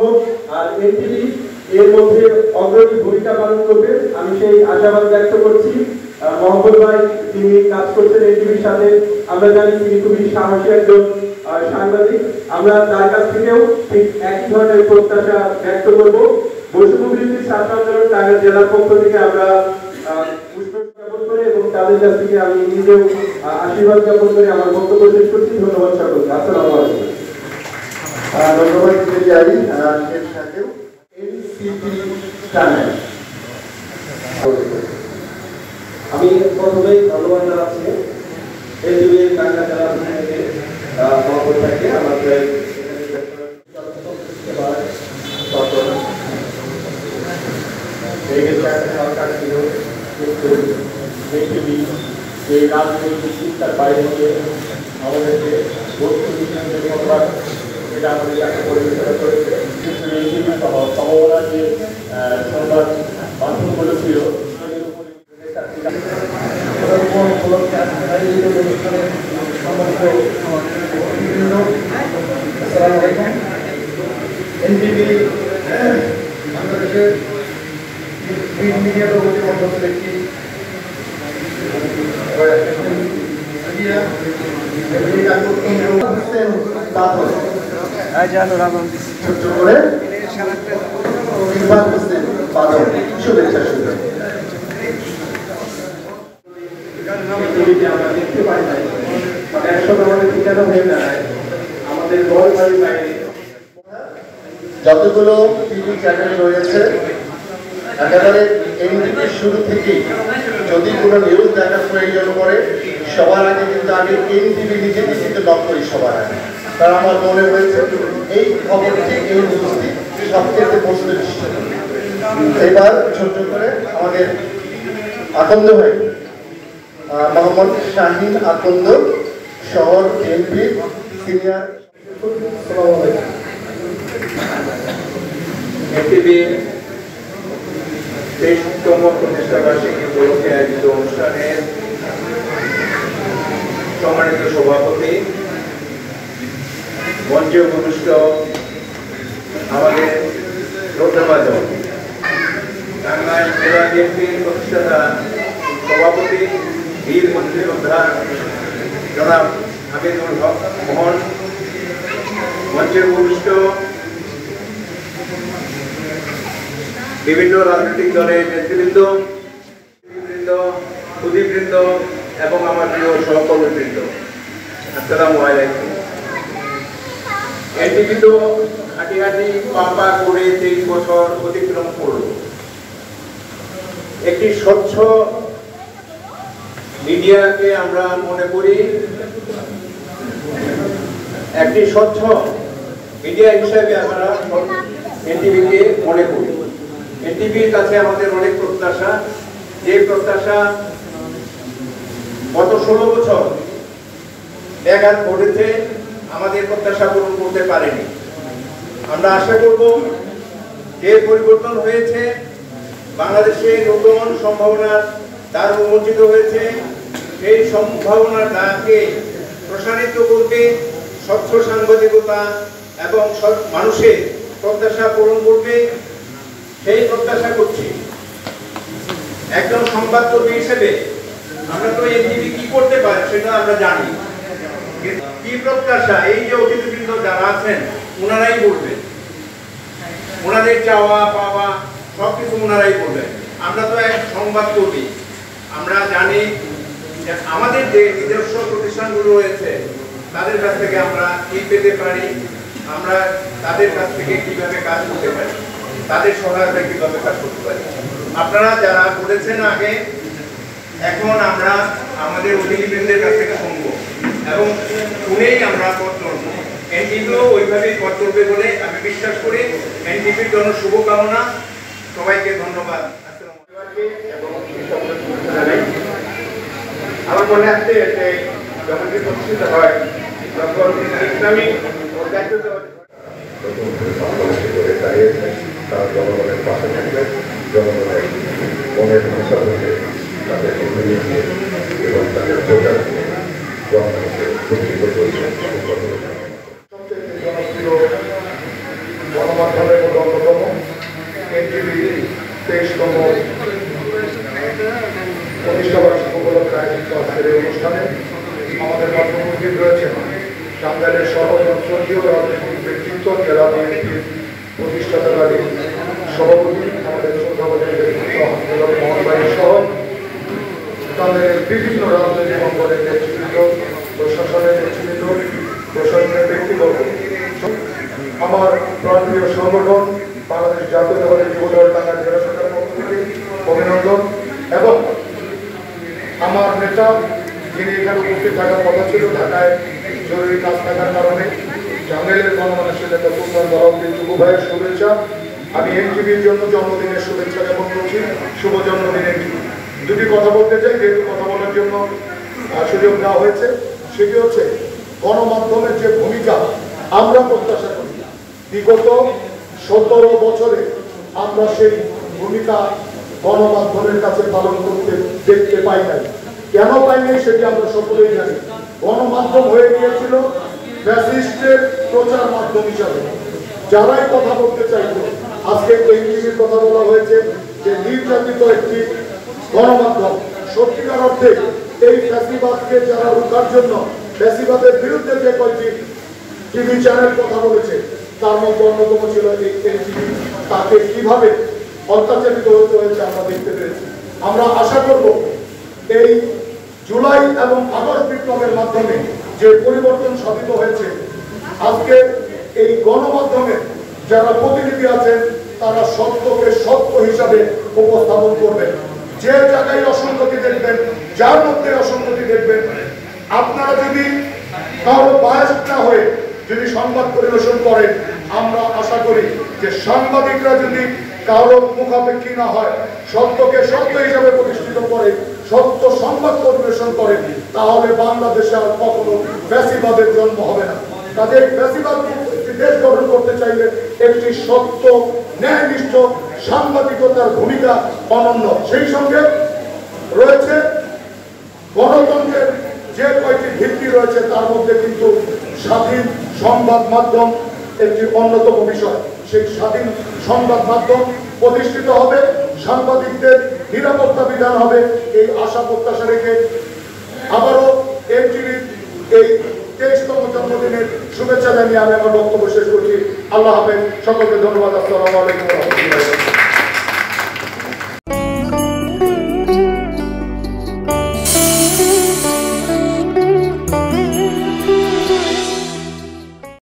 হোক আর এনটিভি এর মধ্যে অগ্রণী ভূমিকা পালন করবে, আমি সেই আশাবাদ ব্যক্ত করছি। মহম্মদ ভাই তিনি কাজ করছেন এনটিভির সাথে, আমরা জানি তিনি খুবই সাহসী একজন সাংবাদিক। আমরা তার কাছ থেকেও ঠিক একই ধরনের প্রত্যাশা ব্যক্ত করব। বৈষম্যবিরোধী ছাত্র আন্দোলন টাঙ্গাইল জেলার পক্ষ থেকে আমরা পুষ্প জ্ঞাপন করে এবং তাদের কাছ থেকে আমি নিজেও আশীর্বাদ জ্ঞাপন করে আমার বক্তব্য শেষ করছি। ধন্যবাদ সকলকে। আসসালামু আলাইকুম। ধন্যবাদ দিতে চাই এর সাথেও এনসিপি টাঙ্গাইল। আমি প্রথমেই ধন্যবাদ জানাচ্ছি এনটিভি টাঙ্গাইল জেলার থেকে মহম্মদ ভাইকে আমাদের এই রাজনৈতিক চিন্তার বাইরে গিয়ে আমাদেরকে বস্তু বিজ্ঞানের সংবাদ এটা আমাদের কাছে পরিবেশনা করেছে। কিন্তু এই সহ সম্ভাবনা যে সংবাদ মাধ্যমগুলো ছিল এনটিভি বাংলাদেশের প্রিন্ট মিডিয়ার অন্যতম একটি ছোট্ট করে শুভেচ্ছা শুরু। আমরা দেখতে পাই নাই, একসাথে আমাদের ঠিকানা হয়ে দাঁড়ায় আমাদের ঘর বাড়ির বাইরে যতগুলো টিভি চ্যানেল রয়েছে একেবারে এনটিভির শুরু থেকেই যদি কোনো নিউজ দেখার প্রয়োজন পড়ে সবার আগে কিন্তু আমি এনটিভি নিজেকে কিন্তু লক করি সবার আগে, কারণ আমার মনে হয়েছে এই খবরটি এই নিউজটি সবচেয়ে বস্তুনিষ্ঠ। এবার ছোট্ট করে আমাদের আকন্দ ভাই মোহাম্মদ শাহিন আকন্দ শহর এমপি সিনিয়র। এনটিভি 23তম প্রতিষ্ঠাবার্ষিকী উপলক্ষে আয়োজিত অনুষ্ঠানের সম্মানিত সভাপতি, মঞ্চে উপবিষ্ট আমাদের শ্রদ্ধাভাজন টাঙ্গাইল জেলা বিএনপির প্রতিষ্ঠাতা সভাপতি বীর মুক্তিযোদ্ধা জনাব হামিদুল হক মোহন, মঞ্চে উপবিষ্ট বিভিন্ন রাজনৈতিক দলের নেতৃবৃন্দ, সুধীবৃন্দ এবং আমার প্রিয় সহকর্মীবৃন্দ, আসসালামু আলাইকুম। এনটিভি তো হাঁটি হাঁটি পাম্পা করে 23 বছর অতিক্রম করল। একটি স্বচ্ছ মিডিয়াকে আমরা মনে করি, একটি স্বচ্ছ মিডিয়া হিসেবে আমরা এনটিভিকে মনে করি। এনটিভির কাছে আমাদের অনেক প্রত্যাশা, যে প্রত্যাশা গত 16 বছর ব্যাঘাত ঘটেছে, আমাদের প্রত্যাশা পূরণ করতে পারেনি। আমরা আশা করব যে পরিবর্তন হয়েছে, বাংলাদেশে নতুন সম্ভাবনার দ্বার উন্মোচিত হয়েছে, সেই সম্ভাবনার দ্বারকে প্রসারিত করতে স্বচ্ছ সাংবাদিকতা এবং মানুষের প্রত্যাশা পূরণ করবে, সেই প্রত্যাশা করছি। একজন সংবাদকর্মী হিসেবে আমরা তো এনটিভি কি করতে পারি সেটা আমরা জানি, কি প্রত্যাশা এই যে অতিথিবৃন্দ যারা আছেন ওনারাই বলবেন, ওনাদের চাওয়া পাওয়া সবকিছু ওনারাই বলবেন। আমরা তো এক সংবাদকর্মী, আমরা জানি যে আমাদের যে নিজস্ব প্রতিষ্ঠানগুলো রয়েছে তাদের কাছ থেকে আমরা কি পেতে পারি, আমরা তাদের কাছ থেকে কিভাবে কাজ করতে পারি, তাদের সহায়তা কিভাবে কাজ করতে পারি। আপনারা যারা বলেছেন আগে, এখন আমরা আমাদের অতিথিবৃন্দের কাছ থেকে শুনবো এবং শুনেই আমরা পথ চলবো। এনটিভিও ওইভাবেই পথ চলবে বলে আমি বিশ্বাস করি। এনটিভির জন্য শুভকামনা, সবাইকে ধন্যবাদ। আমার মনে আছে যে যখন প্রতিষ্ঠিত হয় তখন ইসলামিক তার জনগণের পাশে থাকবেন, জনগণের মনের ভাষা থেকে তাদেরকে মিলিয়ে দিয়ে এবং তাদের প্রচার দিয়ে জনগণকে প্রতিষ্ঠিত করছেন। সবচেয়ে জনপ্রিয় গণমাধ্যমের মধ্যে অন্যতম এনটিভি 23তম প্রতিষ্ঠাবার্ষিকী উপলক্ষে আয়োজিত আজকের এই অনুষ্ঠানে আমাদের মাধ্যমে উপস্থিত রয়েছেন টাঙ্গাইলের সর্বজনপ্রিয় রাজনৈতিক ব্যক্তিত্ব জেলা বিএনপির প্রতিষ্ঠাতাকারী সভাপতি আমাদের শ্রদ্ধাভাজন ব্যক্তিত্ব হাফিজুর মোহন ভাই সহ টাঙ্গাইলের বিভিন্ন রাজনৈতিক অঙ্গনের নেতৃবৃন্দ, প্রশাসনের নেতৃবৃন্দ, প্রশাসনের ব্যক্তিবর্গ, আমার প্রান্তীয় সংগঠন বাংলাদেশ জাতীয়তাবাদী যুবদল টাঙ্গাইল জেলা শাখার পক্ষ থেকে অভিনন্দন এবং আমার নেতা যিনি এখানে উপস্থিত থাকার কথা ছিল ঢাকায় জরুরি কাজ থাকার কারণে টাঙ্গাইলের গণমানুষের নেতা সুলতান বাহাউদ্দিন যুব ভাইয়ের শুভেচ্ছা। আমি এনটিভির জন্য জন্মদিনের শুভেচ্ছা জ্ঞাপন করছি। শুভ জন্মদিন এনটিভি। দুটি কথা বলতে চাই, যেহেতু কথা বলার জন্য সুযোগ দেওয়া হয়েছে। সেটি হচ্ছে গণমাধ্যমের যে ভূমিকা আমরা প্রত্যাশা করি, বিগত 17 বছরে আমরা সেই ভূমিকা গণমাধ্যমের কাছে পালন করতে দেখতে পাই নাই। কেন পাই নাই সেটি আমরা সকলেই জানি। গণমাধ্যম হয়ে গিয়েছিল ফ্যাসিস্টের প্রচার মাধ্যম হিসাবে। যারাই কথা বলতে চাইত, আজকে এনটিভির কথা বলা হয়েছে যে নির্যাতিত একটি গণমাধ্যম। সত্যিকার অর্থে এই ফ্যাসিবাদকে যারা রুখার জন্য ফ্যাসিবাদের বিরুদ্ধে যে কয়েকটি টিভি চ্যানেল কথা বলেছে তার মধ্যে অন্যতম ছিল এই এনটিভি। তাকে কিভাবে অত্যাচারিত হতে হয়েছে আমরা দেখতে পেরেছি। আমরা আশা করব এই জুলাই এবং আগস্ট বিপ্লবের মাধ্যমে যে পরিবর্তন সাধিত হয়েছে, আজকে এই গণমাধ্যমে যারা প্রতিনিধি আছেন তারা সত্যকে সত্য হিসাবে উপস্থাপন করবেন। যে জায়গায় অসঙ্গতি দেখবেন, যার মধ্যে অসঙ্গতি দেখবেন, আপনারা যদি কারো বায়াস না হয়ে যদি সংবাদ পরিবেশন করেন, আমরা আশা করি যে সাংবাদিকরা যদি কারো মুখাপেক্ষী না হয়, সত্যকে সত্য হিসাবে প্রতিষ্ঠিত করে সত্য সংবাদ পরিবেশন করে, তাহলে বাংলাদেশে আর কখনো ফ্যাসিবাদের জন্ম হবে না। তাদের ফ্যাসিবাদ দেশ গঠন করতে চাইলে একটি সত্য ন্যায়নিষ্ঠ সাংবাদিকতার ভূমিকা অনন্য। সেই সঙ্গে রয়েছে গণতন্ত্রের যে কয়েকটি ভিত্তি রয়েছে, তার মধ্যে কিন্তু স্বাধীন সংবাদ মাধ্যম একটি অন্যতম বিষয়। সেই স্বাধীন সংবাদ মাধ্যম প্রতিষ্ঠিত হবে, সাংবাদিকদের নিরাপত্তা বিধান হবে, এই আশা প্রত্যাশা রেখে আবারও এনটিভির এই 23তম জন্মদিনের শুভেচ্ছা জানিয়ে আমি আমার বক্তব্য শেষ করছি। আল্লাহ হাফেজ, সকলকে ধন্যবাদ। আসসালামু আলাইকুম।